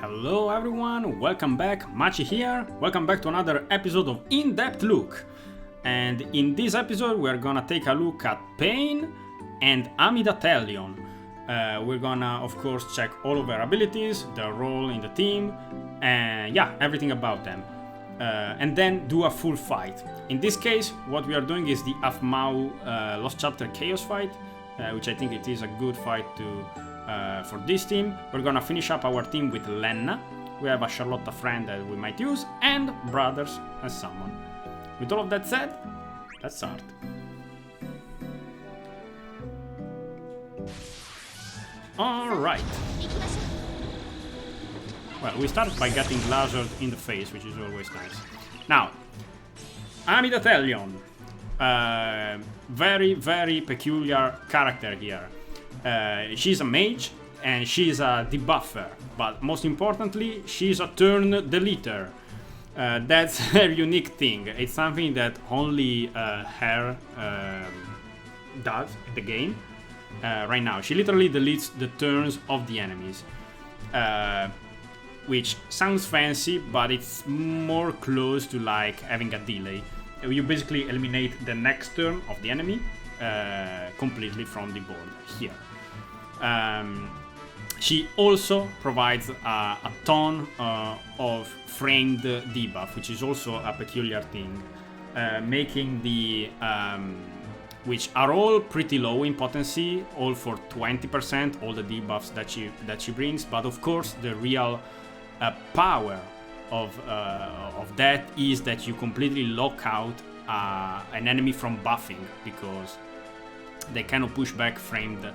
Hello everyone, welcome back, Machi here. Welcome back to another episode of In-Depth Look. And in this episode we're gonna take a look at Paine and Amidatelion. We're gonna of course check all of their abilities, their role in the team, and yeah, everything about them. And then do a full fight. In this case, what we are doing is the DFFOO Lost Chapter Chaos fight, which I think it is a good fight for this team. We're gonna finish up our team with Lenna. We have a Charlotta friend that we might use, and brothers as someone. With all of that said, let's start. Alright. Well, we start by getting lasered in the face, which is always nice. Now, Amidatelion. Very, very peculiar character here. She's a mage and she's a debuffer, but most importantly, she's a turn deleter. That's her unique thing. It's something that only her does in the game. Right now, she literally deletes the turns of the enemies, which sounds fancy, but it's more close to like having a delay. You basically eliminate the next turn of the enemy completely from the board here. She also provides a ton of framed debuff, which is also a peculiar thing, making the which are all pretty low in potency, all for 20%, all the debuffs that she brings. But of course, the real power of that is that you completely lock out an enemy from buffing, because they cannot push back framed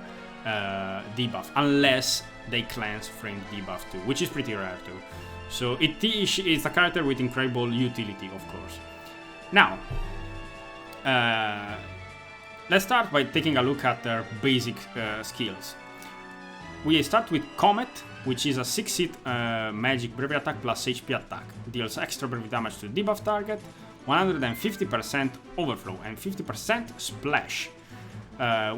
debuff unless they cleanse framed debuff too, which is pretty rare too. So it's a character with incredible utility, of course. Now, let's start by taking a look at their basic skills. We start with Comet, which is a 6-hit magic bravery attack plus HP attack. Deals extra bravery damage to debuff target, 150% overflow and 50% splash.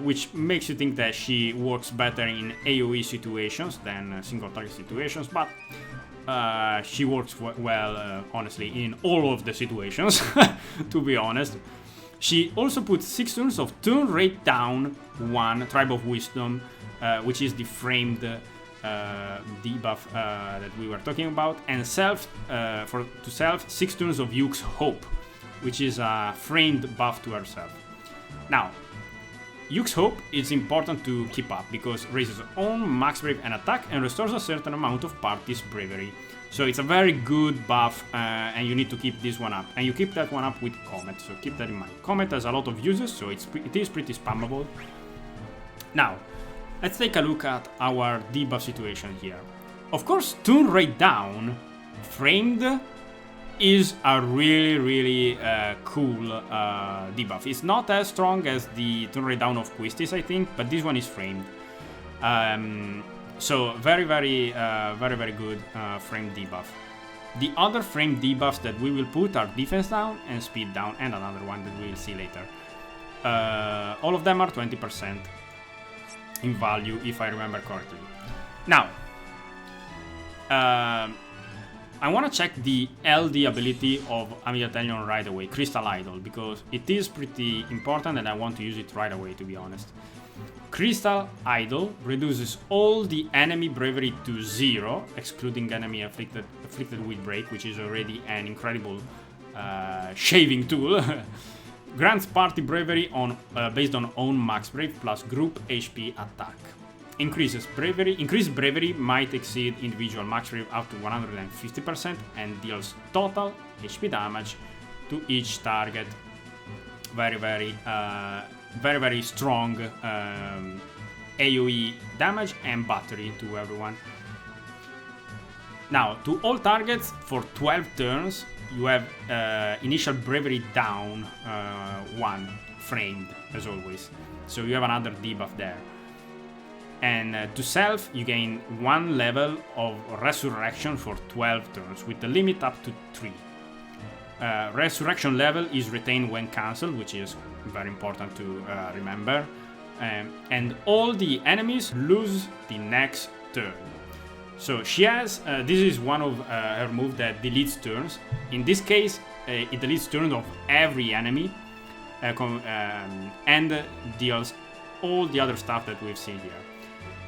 Which makes you think that she works better in AoE situations than single target situations, but she works well, honestly, in all of the situations, to be honest. She also puts 6 turns of turn rate down 1 Tribe of Wisdom, which is the framed debuff that we were talking about, and to self 6 turns of Yuke's Hope, which is a framed buff to herself. Now, Yuke's Hope is important to keep up because it raises own max brave and attack and restores a certain amount of party's bravery. So it's a very good buff, and you need to keep this one up. And you keep that one up with Comet, so keep that in mind. Comet has a lot of uses, so it is pretty spammable. Now, let's take a look at our debuff situation here. Of course, turn rate down, framed, is a really cool debuff. It's not as strong as the turn rate down of Quistis, I think, but this one is framed. So very good framed debuff. The other framed debuffs that we will put are defense down and speed down, and another one that we will see later. All of them are 20% in value, if I remember correctly. Now, I want to check the LD ability of Amidatelion right away, Crystal Idol, because it is pretty important and I want to use it right away, to be honest. Crystal Idol reduces all the enemy bravery to 0, excluding enemy afflicted with break, which is already an incredible shaving tool. Grants party bravery based on own max brave plus group HP attack. Increased bravery might exceed individual max brave up to 150% and deals total HP damage to each target. Very strong AoE damage and battery to everyone. Now, to all targets for 12 turns, you have initial bravery down 1, framed as always. So you have another debuff there. And to self, you gain 1 level of resurrection for 12 turns, with the limit up to 3. Resurrection level is retained when cancelled, which is very important to remember. and all the enemies lose the next turn. So she has, this is one of her moves that deletes turns. In this case, it deletes turns of every enemy and deals all the other stuff that we've seen here.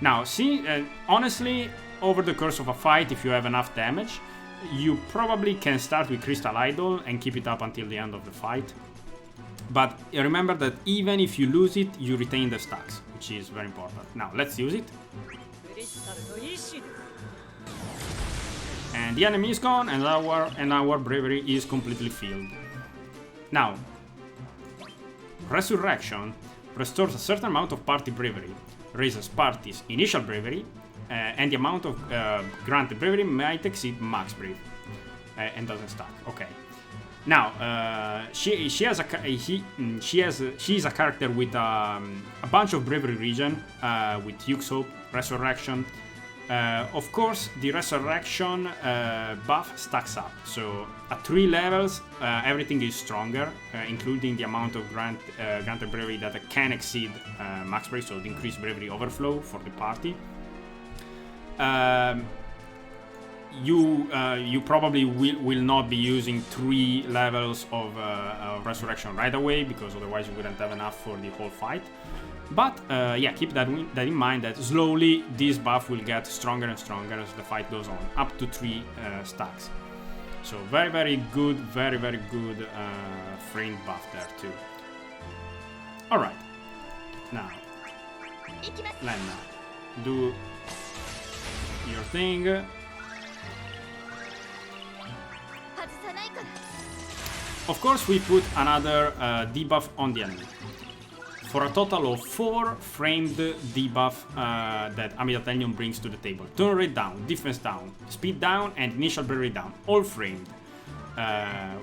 Now, honestly, over the course of a fight, if you have enough damage, you probably can start with Crystal Idol and keep it up until the end of the fight. But remember that even if you lose it, you retain the stacks, which is very important. Now, let's use it. And the enemy is gone, and our bravery is completely filled. Now, Resurrection restores a certain amount of party bravery, raises party's initial bravery, and the amount of granted bravery might exceed max brave, and doesn't stack. Okay. Now, she is a character with a bunch of bravery regen, with Yuke's Hope, Resurrection. Of course, the Resurrection buff stacks up, so at 3 levels, everything is stronger, including the amount of granted bravery that can exceed max brave, so the increased bravery overflow for the party. You probably will not be using 3 levels of Resurrection right away, because otherwise you wouldn't have enough for the whole fight. But yeah, keep that in mind, that slowly this buff will get stronger and stronger as the fight goes on, up to 3 stacks. So very good, very good framed buff there too. Alright, now Lenna, do your thing. Of course, we put another debuff on the enemy, for a total of 4 framed debuff that Amidatelion brings to the table. Turn rate down, defense down, speed down, and initial bravery down, all framed.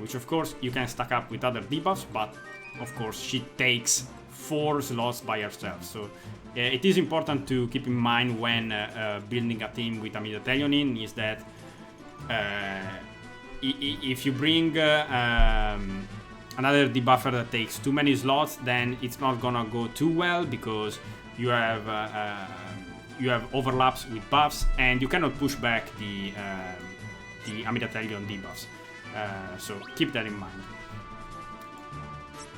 Which of course you can stack up with other debuffs, but of course she takes 4 slots by herself. So it is important to keep in mind when building a team with Amidatelion in, is that if you bring another debuffer that takes too many slots, then it's not gonna go too well, because you have overlaps with buffs, and you cannot push back the Amidatelion debuffs. So keep that in mind.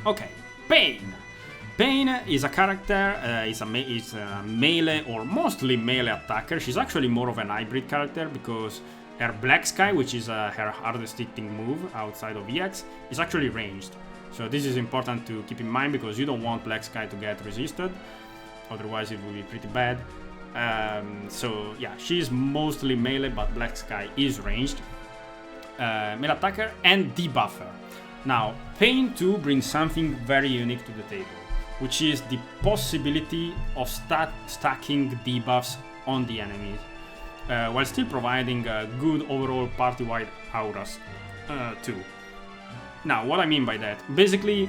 Okay, Paine. Paine is a character, is a melee or mostly melee attacker. She's actually more of an hybrid character, because her Black Sky, which is her hardest hitting move outside of EX, is actually ranged. So this is important to keep in mind, because you don't want Black Sky to get resisted, otherwise it will be pretty bad. So yeah, she's mostly melee, but Black Sky is ranged. Melee attacker and debuffer. Now, Paine 2 brings something very unique to the table, which is the possibility of stacking debuffs on the enemies, while still providing good overall party-wide auras too. Now, what I mean by that, basically,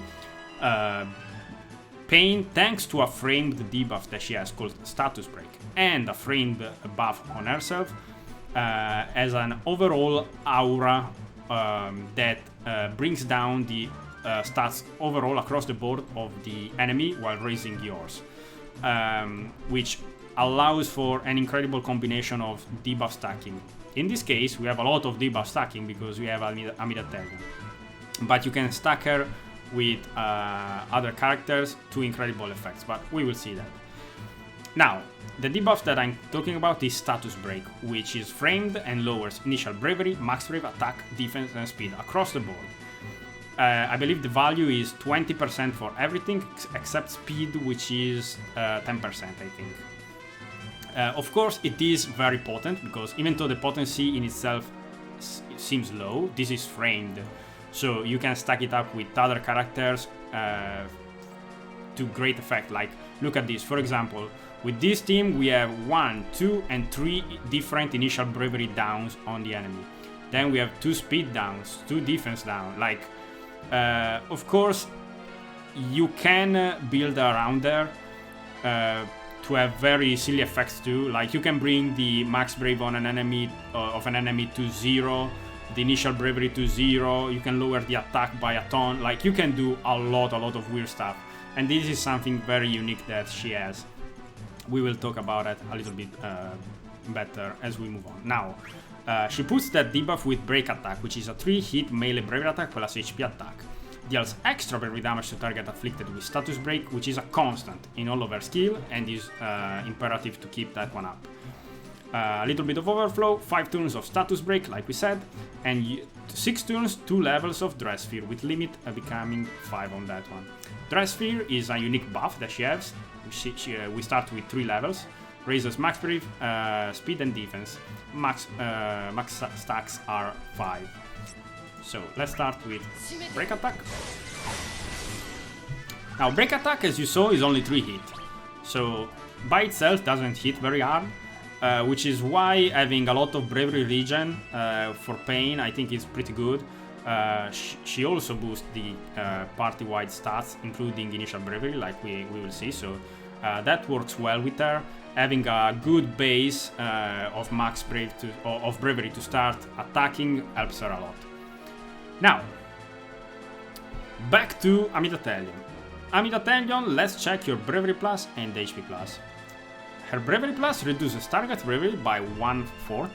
Paine, thanks to a framed debuff that she has called Status Break, and a framed buff on herself, as an overall aura that brings down the stats overall across the board of the enemy while raising yours, which allows for an incredible combination of debuff stacking. In this case, we have a lot of debuff stacking because we have Amidatelion, but you can stack her with other characters to incredible effects, but we will see that. Now, the debuff that I'm talking about is Status Break, which is framed and lowers initial bravery, max brave, attack, defense, and speed across the board. I believe the value is 20% for everything except speed, which is 10%, I think. Of course, it is very potent, because even though the potency in itself seems low, this is framed, so you can stack it up with other characters to great effect. Like, look at this, for example, with this team we have 1, 2, and 3 different initial bravery downs on the enemy. Then we have 2 speed downs, 2 defense down. Like, of course, you can build around there to have very silly effects too. Like, you can bring the max brave on an enemy to 0, the initial bravery to 0. You can lower the attack by a ton. Like, you can do a lot of weird stuff, and this is something very unique that she has. We will talk about it a little bit better as we move on. Now, she puts that debuff with Break Attack, which is a 3-hit melee bravery attack plus HP attack. Deals extra bravery damage to target afflicted with Status Break, which is a constant in all of her skill and is imperative to keep that one up. A little bit of overflow, 5 turns of Status Break, like we said, and 6 turns, 2 levels of Dress Sphere, with limit becoming 5 on that one. Dress Sphere is a unique buff that she has. We start with 3 levels. Raises max brief, speed and defense. Max stacks are 5. So let's start with Break Attack. Now Break Attack, as you saw, is only 3 hit. So by itself doesn't hit very hard. Which is why having a lot of bravery regen for Paine, I think, is pretty good. She also boosts the party-wide stats, including initial bravery, like we will see. So that works well with her. Having a good base of max bravery to start attacking helps her a lot. Now, back to Amidatelion. Amidatelion, let's check your bravery plus and HP plus. Her bravery plus reduces target bravery by 1/4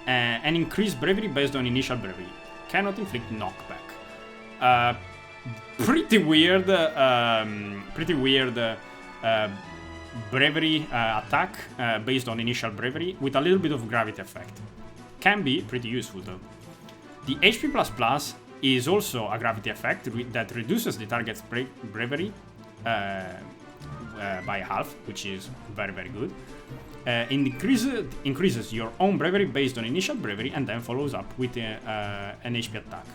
and increased bravery based on initial bravery. Cannot inflict knockback. Pretty weird bravery attack based on initial bravery with a little bit of gravity effect. Can be pretty useful though. The HP plus is also a gravity effect that reduces the target's bravery by half, which is very, very good. Increases your own bravery based on initial bravery and then follows up with an HP attack.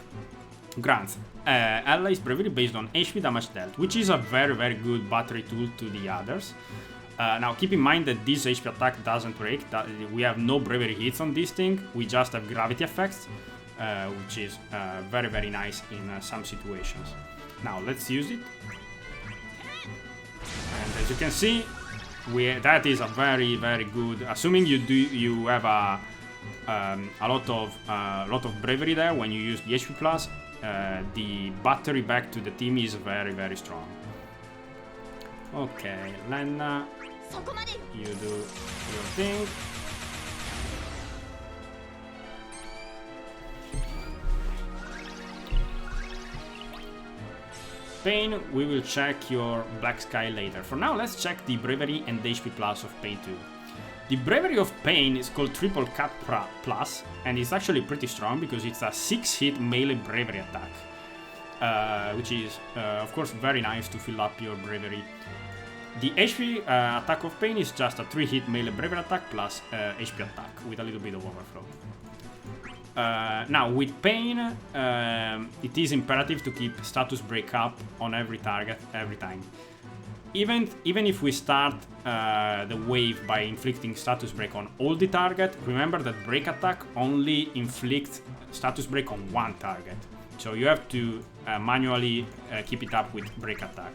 Grants allies bravery based on HP damage dealt, which is a very, very good battery tool to the others. Now keep in mind that this HP attack doesn't break, we have no bravery hits on this thing, we just have gravity effects, which is very, very nice in some situations. Now let's use it. And as you can see, that is a very, very good. Assuming you have a lot of bravery there when you use the HP plus, the battery back to the team is very, very strong. Okay, Lena, you do your thing. Paine, we will check your Black Sky later. For now, let's check the bravery and HP plus of Paine 2. The bravery of Paine is called Triple Cut Plus, and it's actually pretty strong because it's a 6-hit melee bravery attack, which is, of course, very nice to fill up your bravery. The HP attack of Paine is just a 3-hit melee bravery attack plus HP attack with a little bit of overflow. Now, with Paine, it is imperative to keep status break up on every target every time. Even if we start the wave by inflicting status break on all the target, remember that break attack only inflicts status break on one target. So you have to manually keep it up with break attack.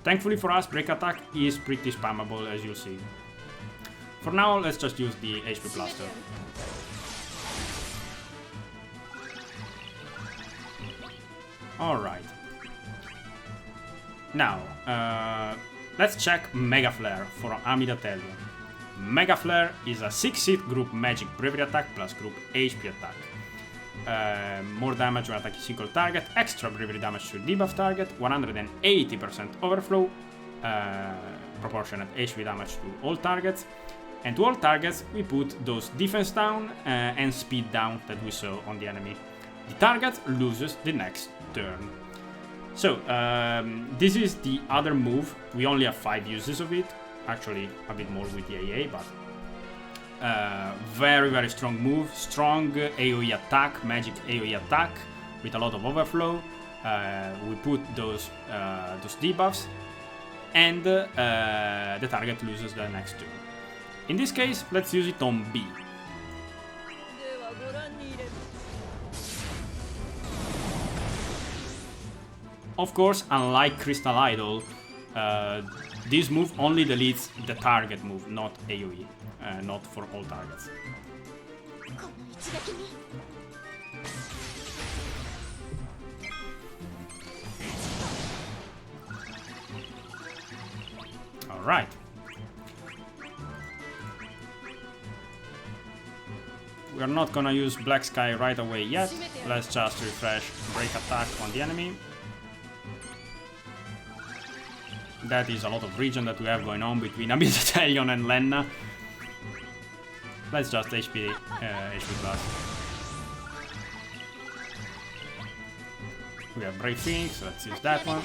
Thankfully for us, break attack is pretty spammable, as you'll see. For now, let's just use the HP Blaster. Alright. Now, let's check Mega Flare for Amidatelion. Mega Flare is a 6-hit group magic bravery attack plus group HP attack. More damage when attacking single target, extra bravery damage to debuff target, 180% overflow, proportionate HP damage to all targets. And to all targets, we put those defense down and speed down that we saw on the enemy. The target loses the next turn. So, this is the other move. We only have 5 uses of it. Actually, a bit more with the AA, but very, very strong move. Strong AoE attack, magic AoE attack with a lot of overflow. We put those debuffs, and the target loses the next turn. In this case, let's use it on B. Of course, unlike Crystal Idol, this move only deletes the target move, not AoE, not for all targets. Alright. We are not gonna use Black Sky right away yet. Let's just refresh break attack on the enemy. That is a lot of region that we have going on between Amilotanian and Lenna. Let's just HP plus. We have Brave Phoenix, let's use that one.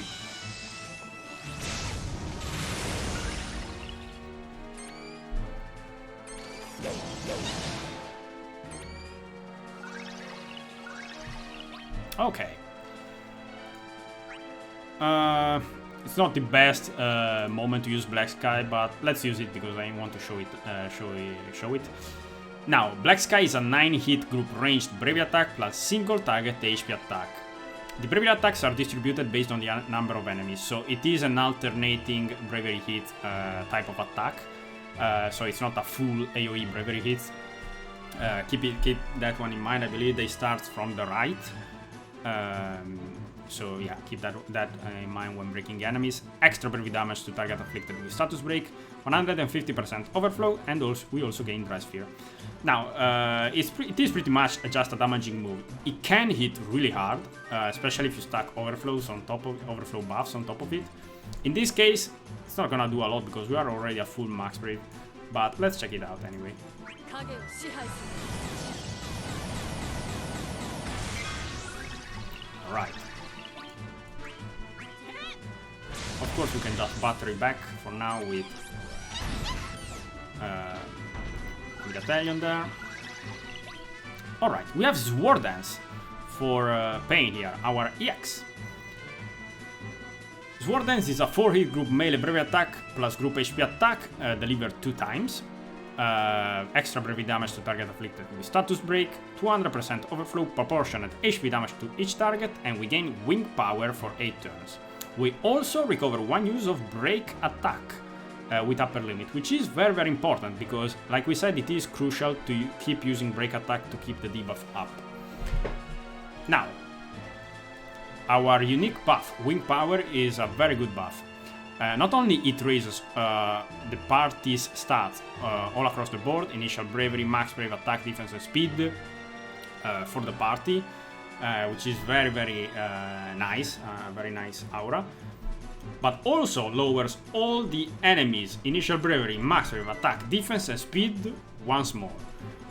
Okay. It's not the best moment to use Black Sky, but let's use it because I want to show it. Show it. Now, Black Sky is a 9-hit group ranged bravery attack plus single target HP attack. The bravery attacks are distributed based on the number of enemies, so it is an alternating bravery hit type of attack. So it's not a full AoE bravery hit. Keep that one in mind. I believe they start from the right. So yeah, keep that in mind when breaking enemies. Extra bravery damage to target afflicted with status break, 150% overflow, and we also gain Dry Sphere. Now, it is pretty much just a damaging move. It can hit really hard, especially if you stack overflows on top of overflow buffs on top of it. In this case, it's not gonna do a lot because we are already a full max brave, but let's check it out anyway. Alright. Of course, we can just battery back for now with Amidatelion there. Alright, we have Sword Dance for Paine here, our EX. Sword Dance is a 4-hit group melee bravery attack plus group HP attack delivered 2 times. Extra bravery damage to target afflicted with status break, 200% overflow, proportionate HP damage to each target, and we gain wing power for 8 turns. We also recover 1 use of break attack with upper limit, which is very, very important because, like we said, it is crucial to keep using break attack to keep the debuff up. Now, our unique buff, wing power, is a very good buff. Not only it raises the party's stats all across the board, initial bravery, max brave, attack, defense, and speed for the party, which is very, very nice, very nice aura, but also lowers all the enemies' initial bravery, max brave, attack, defense, and speed once more.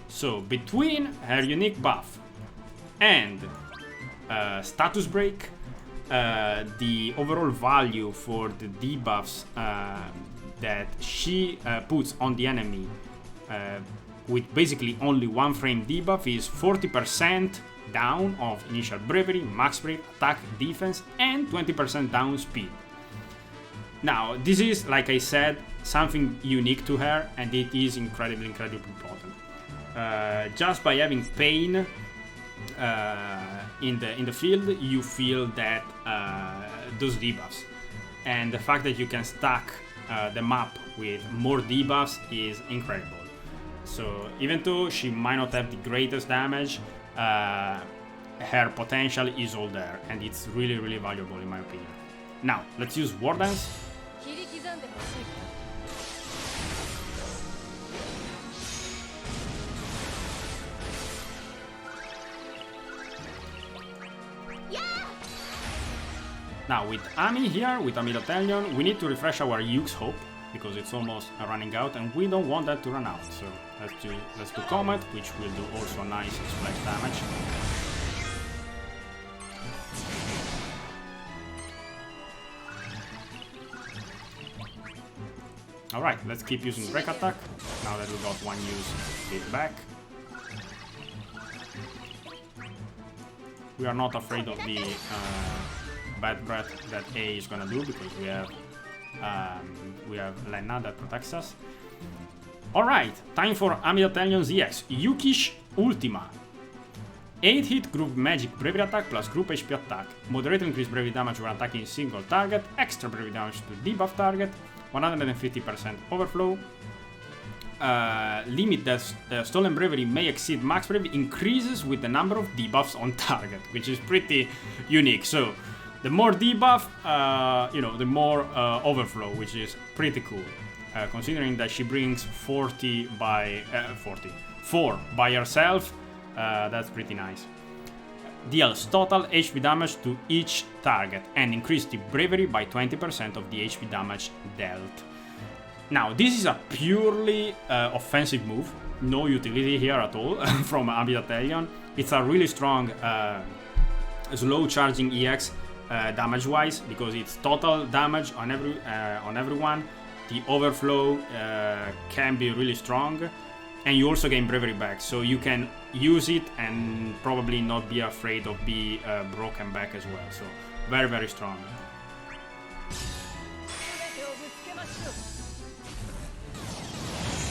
So between her unique buff and status break, the overall value for the debuffs that she puts on the enemy with basically only 1 frame debuff is 40% down of initial bravery, max brave, attack, defense, and 20% down speed. Now, this is, like I said, something unique to her, and it is incredibly important. Just by having Paine in the field, you feel that those debuffs, and the fact that you can stack the map with more debuffs is incredible. So even though she might not have the greatest damage, her potential is all there, and it's really, really valuable in my opinion. Now, let's use War Dance. Now, with Ami here, with Amilotanian, we need to refresh our Yuke's Hope, because it's almost running out, and we don't want that to run out. So let's do Comet, which will do also nice splash damage. Alright, let's keep using Break Attack, now that we got 1 use it back. We are not afraid of the bad breath that A is gonna do, because we have Lenna that protects us. Alright, time for Amilotanian Zx, Yuki's Ultima. 8-hit group magic bravery attack plus group HP attack. Moderate increased bravery damage when attacking single target. Extra bravery damage to debuff target. 150% overflow. Limit that stolen bravery may exceed max bravery increases with the number of debuffs on target, which is pretty unique. So the more debuff, the more overflow, which is pretty cool. Considering that she brings 40 4 by herself, that's pretty nice. Deals total HP damage to each target and increase the bravery by 20% of the HP damage dealt. Now, this is a purely offensive move, no utility here at all from Amidatelion. It's a really strong slow charging EX damage wise, because it's total damage on everyone. The overflow can be really strong, and you also gain bravery back, so you can use it and probably not be afraid of being broken back as well. So very, very strong.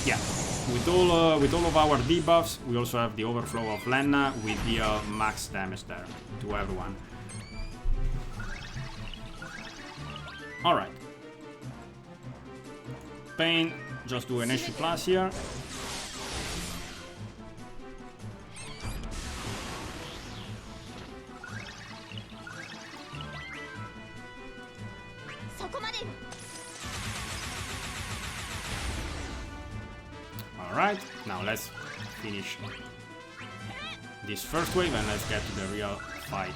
Yeah, with all of our debuffs, we also have the overflow of Lena. We deal max damage there to everyone. All right. Paine, just do an HP plus here. Alright, now let's finish this first wave and let's get to the real fight.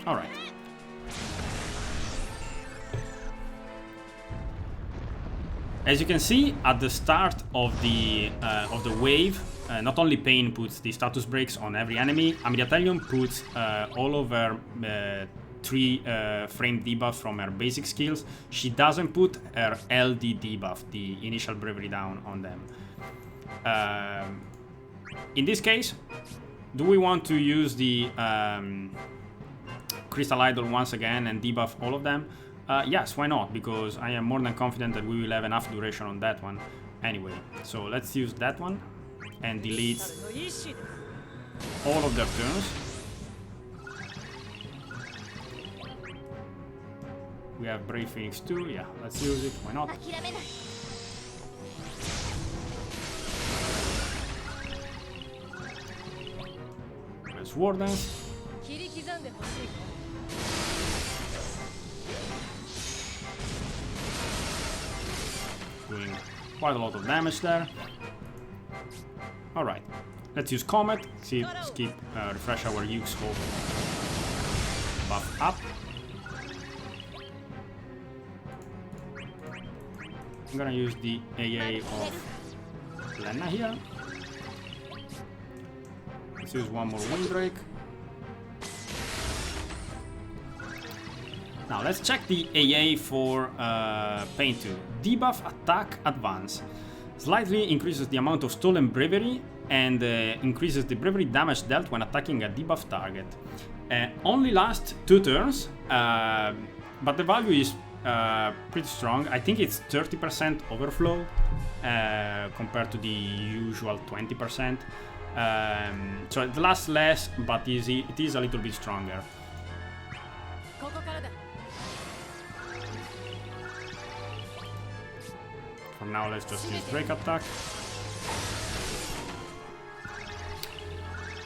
Alright. As you can see, at the start of the wave, not only Paine puts the status breaks on every enemy, Amidatelion puts all of her 3 frame debuff from her basic skills. She doesn't put her LD debuff, the initial bravery down, on them. In this case, do we want to use the Crystal Idol once again and debuff all of them? Yes, why not? Because I am more than confident that we will have enough duration on that one anyway. So let's use that one and delete all of their turns. We have Brave Phoenix too. Yeah, let's use it. Why not? Let's War Dance. Doing quite a lot of damage there. Alright, let's use Comet. Refresh our Yuke's Hope. Buff up. I'm gonna use the AA of Lena here. Let's use one more Windbreak. Now let's check the AA for Paine 2. Debuff attack advance. Slightly increases the amount of stolen bravery and increases the bravery damage dealt when attacking a debuff target. Only lasts 2 turns, but the value is pretty strong. I think it's 30% overflow compared to the usual 20%. So it lasts less, but it is a little bit stronger. For now, let's just use Break Attack.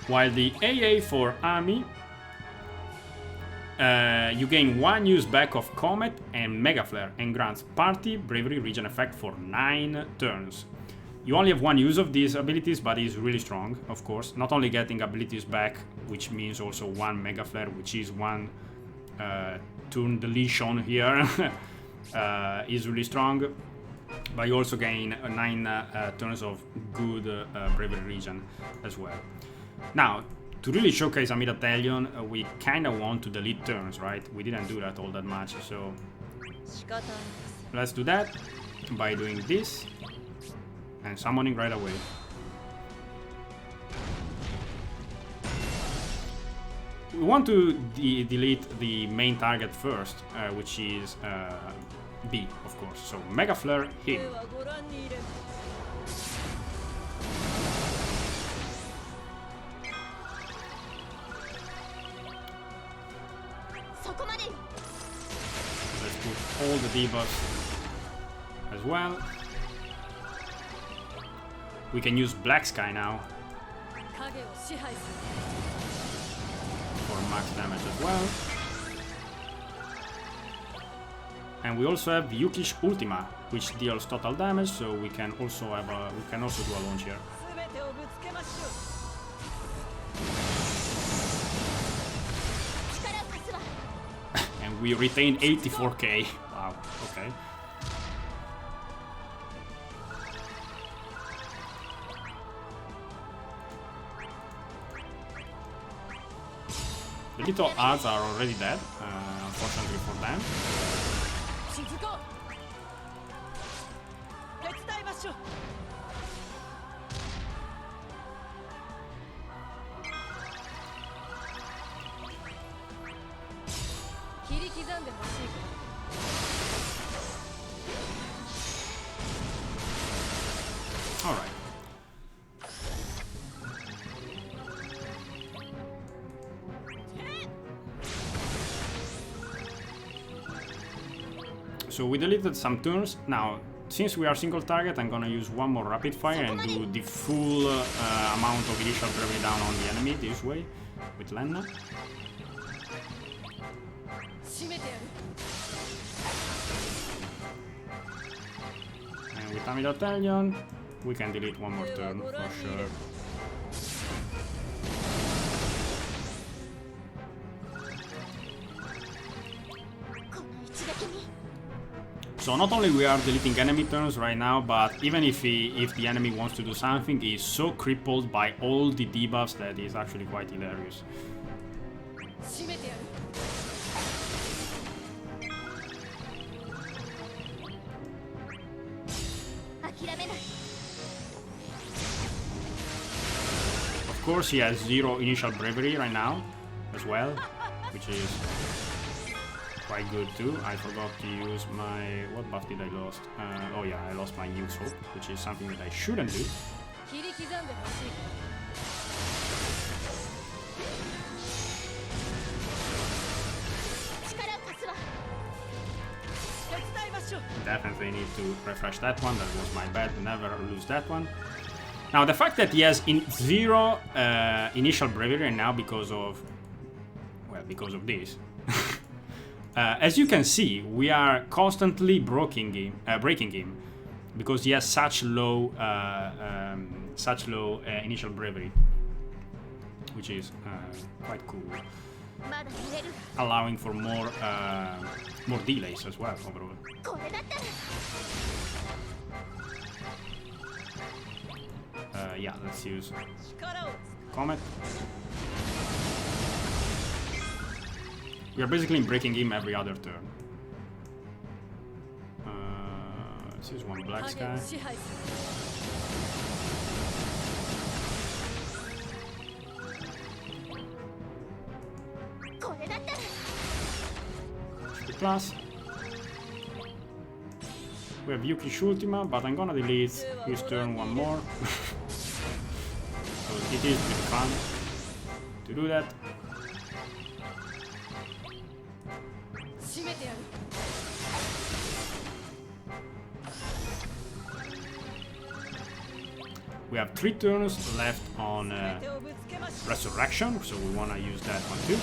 While the AA for Ami, you gain 1 use back of Comet and Mega Flare and grants Party Bravery Regen effect for 9 turns. You only have 1 use of these abilities, but it's really strong, of course. Not only getting abilities back, which means also 1 Mega Flare, which is 1 turn deletion here, is really strong. But you also gain 9 turns of good Bravery Regen as well. Now, to really showcase Amidatelion, we kind of want to delete turns, right? We didn't do that all that much, so let's do that by doing this and summoning right away. We want to delete the main target first, which is B, of course. So Mega Flare him. Let's put all the debuffs as well. We can use Black Sky now. for max damage as well. And we also have Yuki's Ultima, which deals total damage, so we can also have do a launch here. And we retain 84k. Wow, okay. The little ads are already dead, unfortunately for them. Alright. So we deleted some turns. Now, since we are single target, I'm gonna use one more rapid fire and do the full amount of initial bravery down on the enemy this way with Lenna. And with Amilotanian, we can delete one more turn for sure. So not only we are deleting enemy turns right now, but even if the enemy wants to do something, he is so crippled by all the debuffs that is actually quite hilarious. Of course, he has 0 initial bravery right now as well, which is quite good too. I forgot to use my... what buff did I lost? Oh yeah, I lost my Use Hope, which is something that I shouldn't do. Definitely need to refresh that one. That was my bad. Never lose that one. Now the fact that he has 0 initial bravery right now because of... well, because of this. As you can see, we are constantly breaking him because he has such low initial bravery, which is quite cool, allowing for more delays as well overall. Yeah, let's use Comet. We are basically breaking him every other turn. Let's use one Black Sky. Plus. We have Yuki's Ultima, but I'm gonna delete his turn one more. So it is pretty fun to do that. We have 3 turns left on Resurrection, so we want to use that one too.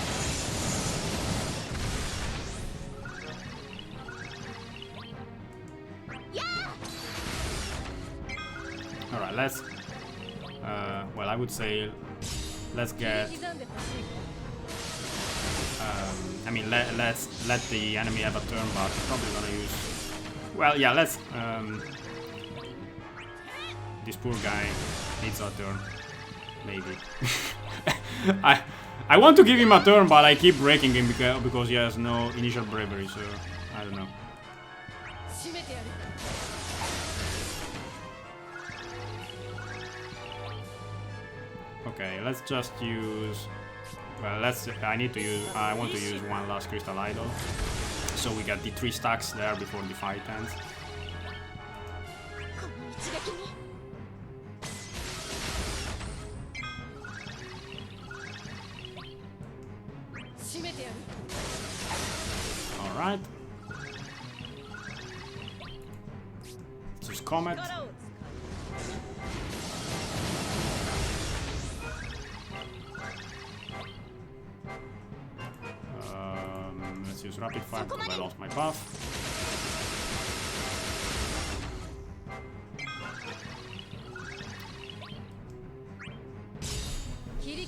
Alright, let's... well, I would say let's get... I mean, let's let the enemy have a turn, but I'm probably gonna use... well, yeah, let's... this poor guy needs a turn, maybe. I want to give him a turn, but I keep breaking him because he has no initial bravery, so I don't know. Okay, let's just use... well, I want to use one last Crystal Idol, so we get the 3 stacks there before the fight ends. Alright. This is Comet. let's use rapid fire because I lost my buff.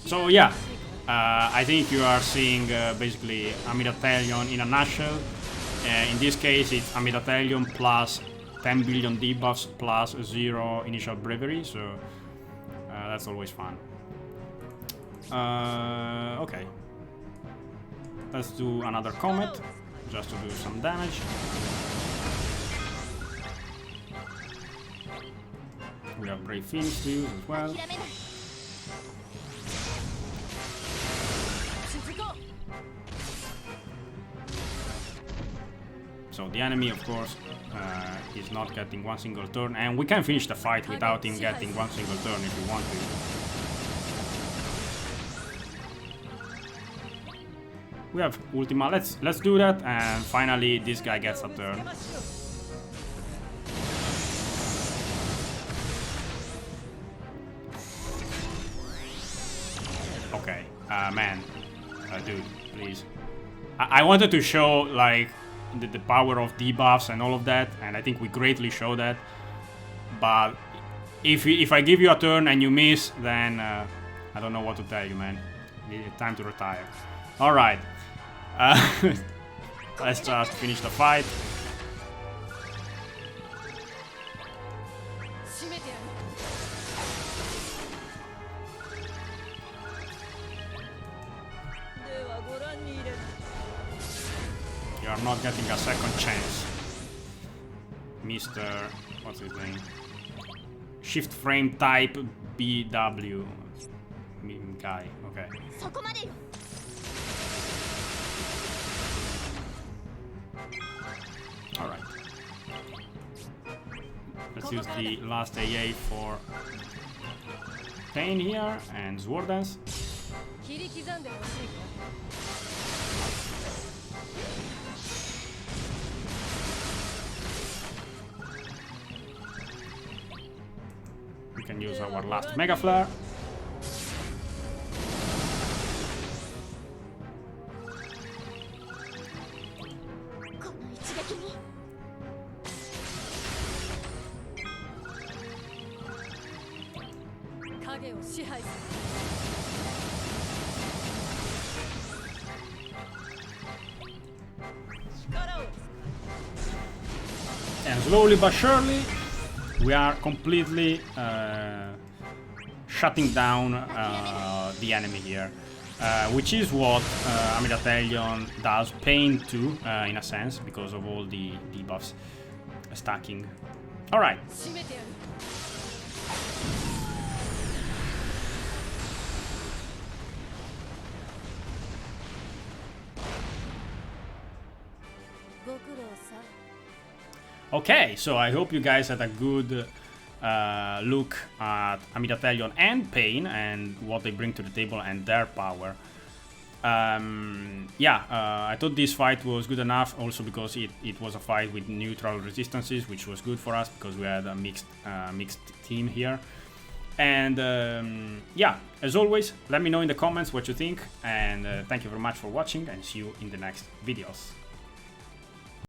So yeah, I think you are seeing basically Amidatelion in a nutshell. In this case, it's Amidatelion plus 10 billion debuffs plus 0 initial bravery, so that's always fun. Okay. Let's do another Comet, just to do some damage. We have Brave Phoenix to use as well. So the enemy, of course, is not getting one single turn, and we can finish the fight without him getting one single turn if we want to. We have Ultima. Let's do that, and finally this guy gets a turn. Okay, man, dude, please. I wanted to show like the power of debuffs and all of that, and I think we greatly show that. But if I give you a turn and you miss, then I don't know what to tell you, man. It's time to retire. All right, let's just finish the fight. You are not getting a second chance, Mr. What's his name? Shift frame type BW guy. Okay. All right. Let's use the last AA for Paine here and Sword Dance. We can use our last Mega Flare. And slowly but surely, we are completely shutting down the enemy here, which is what Amidatelion does Paine to, in a sense, because of all the debuffs stacking. Alright. Okay, so I hope you guys had a good look at Amidatelion and Paine and what they bring to the table and their power. I thought this fight was good enough also because it was a fight with neutral resistances, which was good for us because we had a mixed team here. And as always, let me know in the comments what you think, and thank you very much for watching, and see you in the next videos.